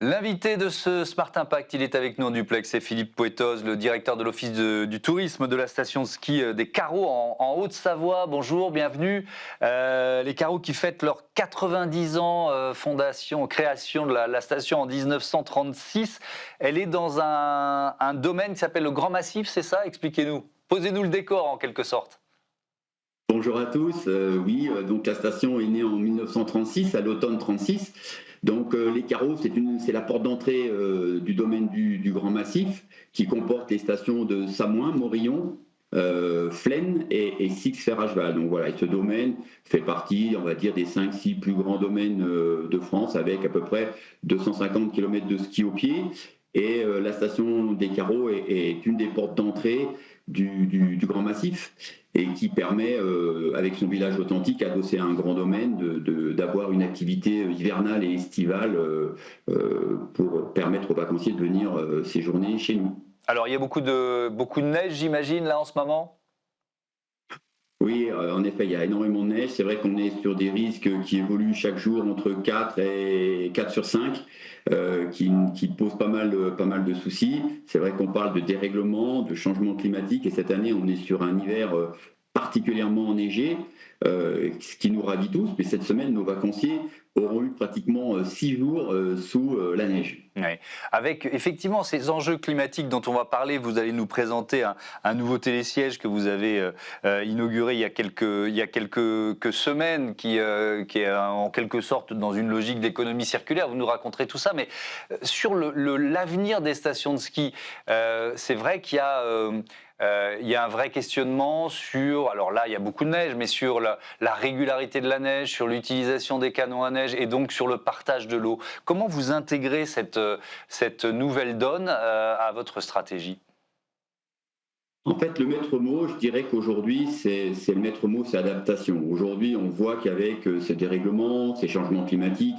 L'invité de ce Smart Impact, il est avec nous en duplex, c'est Philippe Poetos, le directeur de l'Office du tourisme de la station de ski des Carreaux en Haute-Savoie. Bonjour, bienvenue. Les Carreaux qui fêtent leurs 90 ans, création de la station en 1936. Elle est dans un domaine qui s'appelle le Grand Massif, c'est ça? Expliquez-nous. Posez-nous le décor en quelque sorte. Bonjour à tous. Donc la station est née en 1936, à l'automne 36. Donc les Carreaux, c'est la porte d'entrée du domaine du Grand Massif, qui comporte les stations de Samoin, Morillon, Flaine et Six-Fer-à-Cheval. Donc voilà, et ce domaine fait partie, on va dire, des 5-6 plus grands domaines de France, avec à peu près 250 km de ski au pied. Et la station des Carreaux est une des portes d'entrée du Grand Massif, et qui permet, avec son village authentique adossé à un grand domaine, d'avoir une activité hivernale et estivale pour permettre aux vacanciers de venir séjourner chez nous. Alors il y a beaucoup de neige, j'imagine, là en ce moment? Oui, en effet, il y a énormément de neige. C'est vrai qu'on est sur des risques qui évoluent chaque jour entre 4 et 4 sur 5, qui posent pas mal de soucis. C'est vrai qu'on parle de dérèglement, de changement climatique, et cette année, on est sur un hiver particulièrement enneigé, ce qui nous ravit tous. Mais cette semaine, nos vacanciers auront eu pratiquement 6 jours sous la neige. Ouais. Avec effectivement ces enjeux climatiques dont on va parler, vous allez nous présenter un nouveau télésiège que vous avez inauguré il y a quelques semaines, qui est en quelque sorte dans une logique d'économie circulaire. Vous nous raconterez tout ça, mais sur l'avenir des stations de ski, c'est vrai qu'il y a il y a un vrai questionnement sur, alors là il y a beaucoup de neige, mais sur la régularité de la neige, sur l'utilisation des canons à neige et donc sur le partage de l'eau. Comment vous intégrez cette nouvelle donne à votre stratégie? En fait, le maître mot, je dirais qu'aujourd'hui, c'est le maître mot, c'est adaptation. Aujourd'hui, on voit qu'avec ces dérèglements, ces changements climatiques,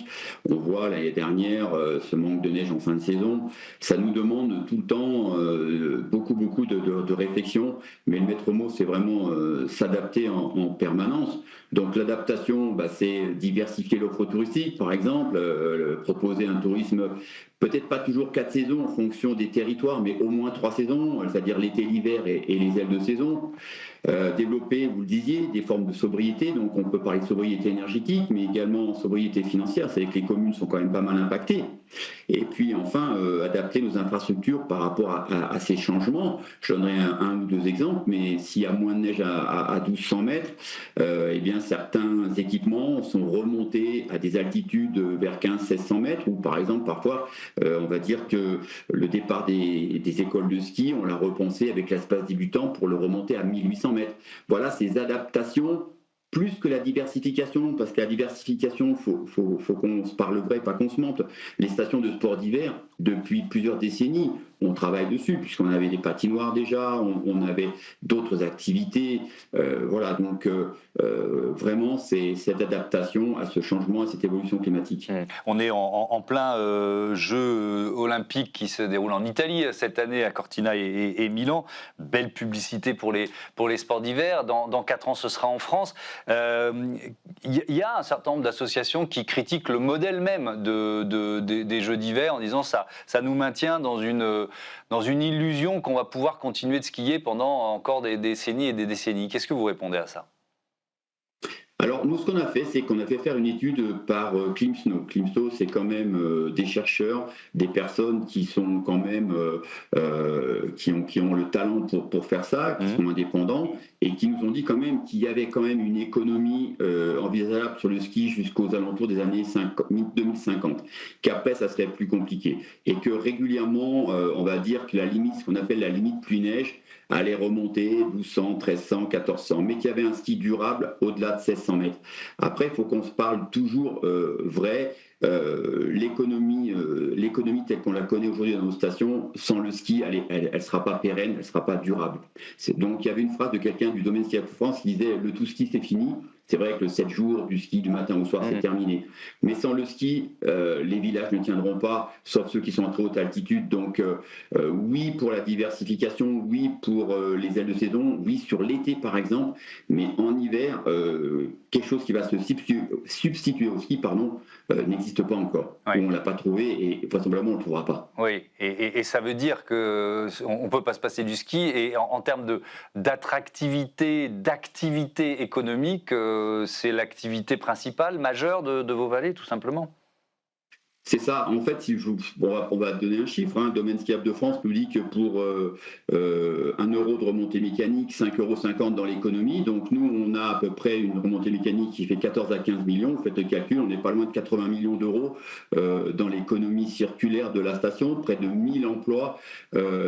on voit l'année dernière ce manque de neige en fin de saison, ça nous demande tout le temps beaucoup de réflexion, mais le maître mot, c'est vraiment s'adapter en permanence. Donc l'adaptation, c'est diversifier l'offre touristique, par exemple, proposer un tourisme peut-être pas toujours 4 saisons en fonction des territoires, mais au moins 3 saisons, c'est-à-dire l'été, l'hiver et les ailes de saison. Développer, vous le disiez, des formes de sobriété. Donc on peut parler de sobriété énergétique, mais également sobriété financière. C'est que les communes sont quand même pas mal impactées. Et puis enfin, adapter nos infrastructures par rapport à ces changements. Je donnerai un ou deux exemples, mais s'il y a moins de neige à 1200 mètres, eh bien certains équipements sont remontés à des altitudes vers 1500-1600 mètres, ou par exemple parfois on va dire que le départ des écoles de ski, on l'a repensé avec l'espace débutant pour le remonter à 1800 mètres. Voilà ces adaptations, plus que la diversification, parce que la diversification, faut qu'on se parle vrai, pas qu'on se mente. Les stations de sport d'hiver, depuis plusieurs décennies, on travaille dessus, puisqu'on avait des patinoires déjà, on avait d'autres activités. Voilà, donc vraiment, c'est cette adaptation à ce changement, à cette évolution climatique. On est en plein jeu olympique qui se déroule en Italie cette année à Cortina et Milan. Belle publicité pour les sports d'hiver. Dans 4 ans, ce sera en France. Il y a un certain nombre d'associations qui critiquent le modèle même des Jeux d'hiver en disant ça nous maintient dans une illusion qu'on va pouvoir continuer de skier pendant encore des décennies et des décennies. Qu'est-ce que vous répondez à ça? Alors, nous, ce qu'on a fait, c'est qu'on a fait faire une étude par Climsnow. Climsnow, c'est quand même des chercheurs, des personnes qui sont quand même, qui ont le talent pour faire ça, qui sont indépendants, et qui nous ont dit quand même qu'il y avait quand même une économie envisageable sur le ski jusqu'aux alentours des années 2050, qu'après, ça serait plus compliqué. Et que régulièrement, on va dire que la limite, ce qu'on appelle la limite pluie-neige, allait remonter 1200, 1300, 1400, mais qu'il y avait un ski durable au-delà de 1600 mètres. Après, il faut qu'on se parle toujours vrai. L'économie telle qu'on la connaît aujourd'hui dans nos stations, sans le ski, elle sera pas pérenne, elle sera pas durable. Donc il y avait une phrase de quelqu'un du domaine ski à France qui disait: le tout ski c'est fini. C'est vrai que le 7 jours du ski du matin au soir, c'est terminé. Mais sans le ski, les villages ne tiendront pas, sauf ceux qui sont à très haute altitude. Donc oui pour la diversification, oui pour les ailes de saison, oui sur l'été par exemple, mais en hiver, quelque chose qui va se substituer au ski, n'existe pas encore. Oui. On ne l'a pas trouvé et vraisemblablement on ne le trouvera pas. Oui, et ça veut dire qu'on ne peut pas se passer du ski, et en termes d'attractivité, d'activité économique, c'est l'activité principale, majeure de vos vallées, tout simplement. C'est ça. En fait, on va donner un chiffre. Le Domaine skiable de France nous dit que pour 1 euro de remontée mécanique, 5,50 € dans l'économie. Donc nous, on a à peu près une remontée mécanique qui fait 14 à 15 millions. Vous faites le calcul, on n'est pas loin de 80 millions d'euros dans l'économie circulaire de la station, près de 1000 emplois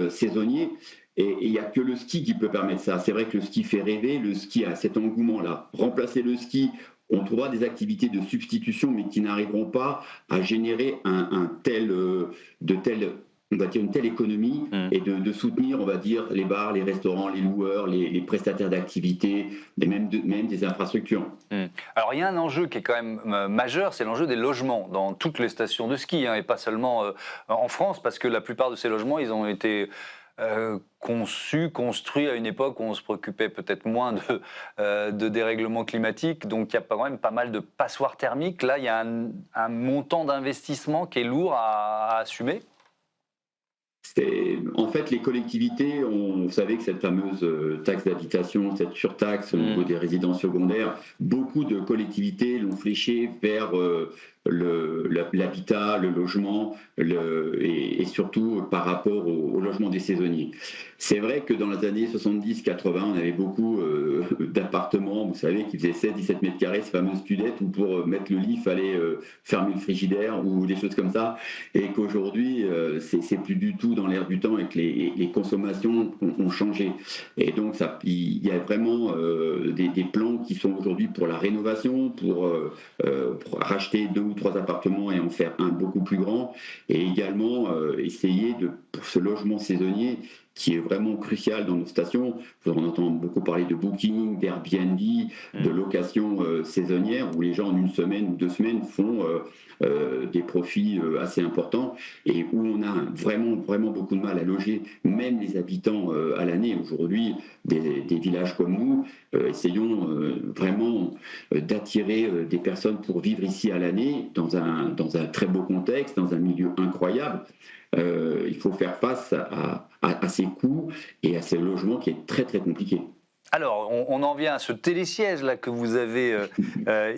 saisonniers. Et il n'y a que le ski qui peut permettre ça. C'est vrai que le ski fait rêver, le ski a cet engouement-là. Remplacer le ski, on trouvera des activités de substitution, mais qui n'arriveront pas à générer une telle économie et de soutenir, on va dire, les bars, les restaurants, les loueurs, les prestataires d'activités, et même des infrastructures. Alors il y a un enjeu qui est quand même majeur, c'est l'enjeu des logements dans toutes les stations de ski, et pas seulement en France, parce que la plupart de ces logements, ils ont été construits à une époque où on se préoccupait peut-être moins de dérèglement climatique, donc il y a quand même pas mal de passoires thermiques. Là, il y a un montant d'investissement qui est lourd à assumer. En fait, les collectivités, vous savez que cette fameuse taxe d'habitation, cette surtaxe au niveau des résidences secondaires, beaucoup de collectivités l'ont fléchée vers l'habitat, le logement, et surtout par rapport au logement des saisonniers. C'est vrai que dans les années 70-80, on avait beaucoup d'appartements, vous savez, qui faisaient 16-17 mètres carrés, ces fameuses studettes, où pour mettre le lit, il fallait fermer le frigidaire ou des choses comme ça, et qu'aujourd'hui, c'est plus du tout dans l'air du temps et que les consommations ont changé. Et donc, il y a vraiment des plans qui sont aujourd'hui pour la rénovation, pour racheter 2 ou 3 appartements et en faire un beaucoup plus grand, et également essayer pour ce logement saisonnier qui est vraiment crucial dans nos stations. On entend beaucoup parler de booking, d'Airbnb, de location saisonnière, où les gens en 1 semaine ou 2 semaines font des profits assez importants, et où on a vraiment, vraiment beaucoup de mal à loger, même les habitants à l'année. Aujourd'hui, des villages comme nous, essayons vraiment d'attirer des personnes pour vivre ici à l'année, dans un très beau contexte, dans un milieu incroyable. Il faut faire face à ces coûts et à ces logements qui est très très compliqué. Alors, on en vient à ce télésiège là que vous avez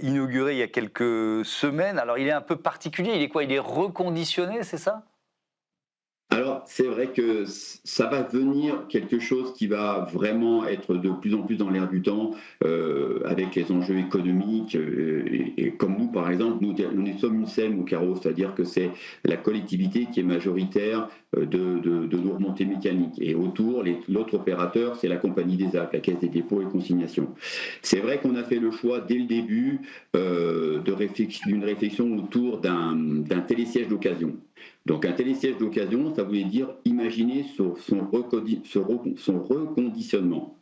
inauguré il y a quelques semaines. Alors, il est un peu particulier. Il est quoi? Il est reconditionné, c'est ça? Alors, c'est vrai que ça va devenir quelque chose qui va vraiment être de plus en plus dans l'air du temps, avec les enjeux économiques. Et comme nous, par exemple, nous sommes une SEM au carreau, c'est-à-dire que c'est la collectivité qui est majoritaire de nos remontées mécaniques. Et autour, l'autre opérateur, c'est la compagnie des actes, la Caisse des dépôts et consignations. C'est vrai qu'on a fait le choix dès le début d'une réflexion autour d'un télésiège d'occasion. Donc un télésiège d'occasion, ça voulait dire imaginer son reconditionnement.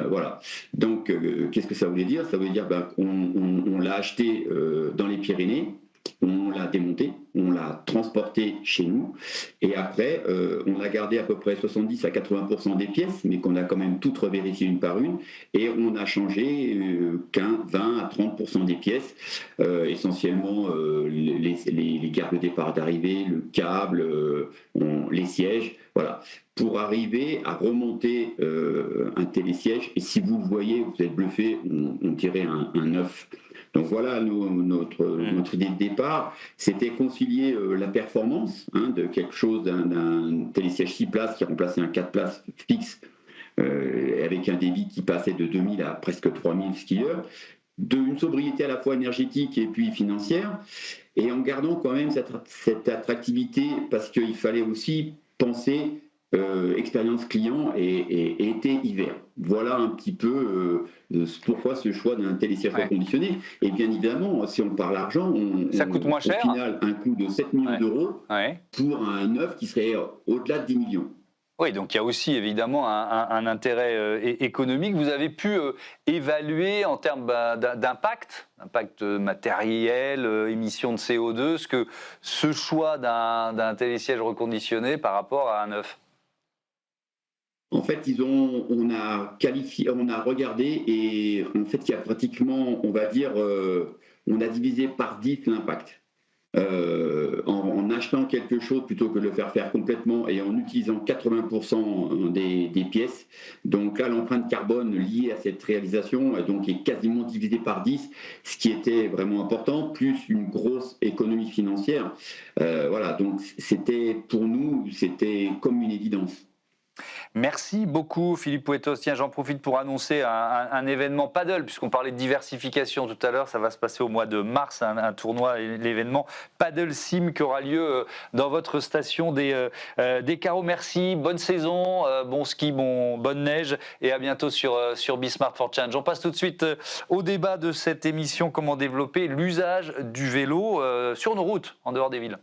Voilà. Donc qu'est-ce que ça voulait dire? Ça voulait dire on l'a acheté dans les Pyrénées, on l'a démonté, on l'a transporté chez nous, et après on a gardé à peu près 70 à 80% des pièces, mais qu'on a quand même toutes revérifiées une par une, et on a changé 20 à 30% des pièces, essentiellement les gares de départ d'arrivée, le câble, les sièges, voilà, pour arriver à remonter un télésiège. Et si vous le voyez, vous êtes bluffé, on dirait un œuf. Donc voilà notre idée de départ, c'était concilier la performance de quelque chose d'un télésiège 6 places qui remplaçait un 4 places fixe, avec un débit qui passait de 2000 à presque 3000 skieurs, d'une sobriété à la fois énergétique et puis financière, et en gardant quand même cette attractivité, parce qu'il fallait aussi penser expérience client et été-hiver. Voilà un petit peu pourquoi ce choix d'un télésiège reconditionné. Et bien évidemment, si on parle argent, ça coûte moins cher. Au final, un coût de 7 millions d'euros pour un neuf qui serait au-delà de 10 millions. Oui, donc il y a aussi évidemment un intérêt économique. Vous avez pu évaluer en termes d'impact matériel, émissions de CO2, ce choix d'un télésiège reconditionné par rapport à un neuf. En fait, on a regardé et en fait, il y a pratiquement, on va dire, on a divisé par 10 l'impact. En achetant quelque chose plutôt que de le faire complètement et en utilisant 80% des pièces. Donc là, l'empreinte carbone liée à cette réalisation donc, est quasiment divisée par 10, ce qui était vraiment important, plus une grosse économie financière. Voilà, donc pour nous, c'était comme une évidence. Merci beaucoup Philippe Pouettos. Tiens, j'en profite pour annoncer un événement paddle, puisqu'on parlait de diversification tout à l'heure. Ça va se passer au mois de mars, un tournoi, l'événement Paddle Sim qui aura lieu dans votre station des Carreaux. Merci, bonne saison, bon ski, bonne neige et à bientôt sur Be Smart for Change. On passe tout de suite au débat de cette émission, comment développer l'usage du vélo sur nos routes en dehors des villes.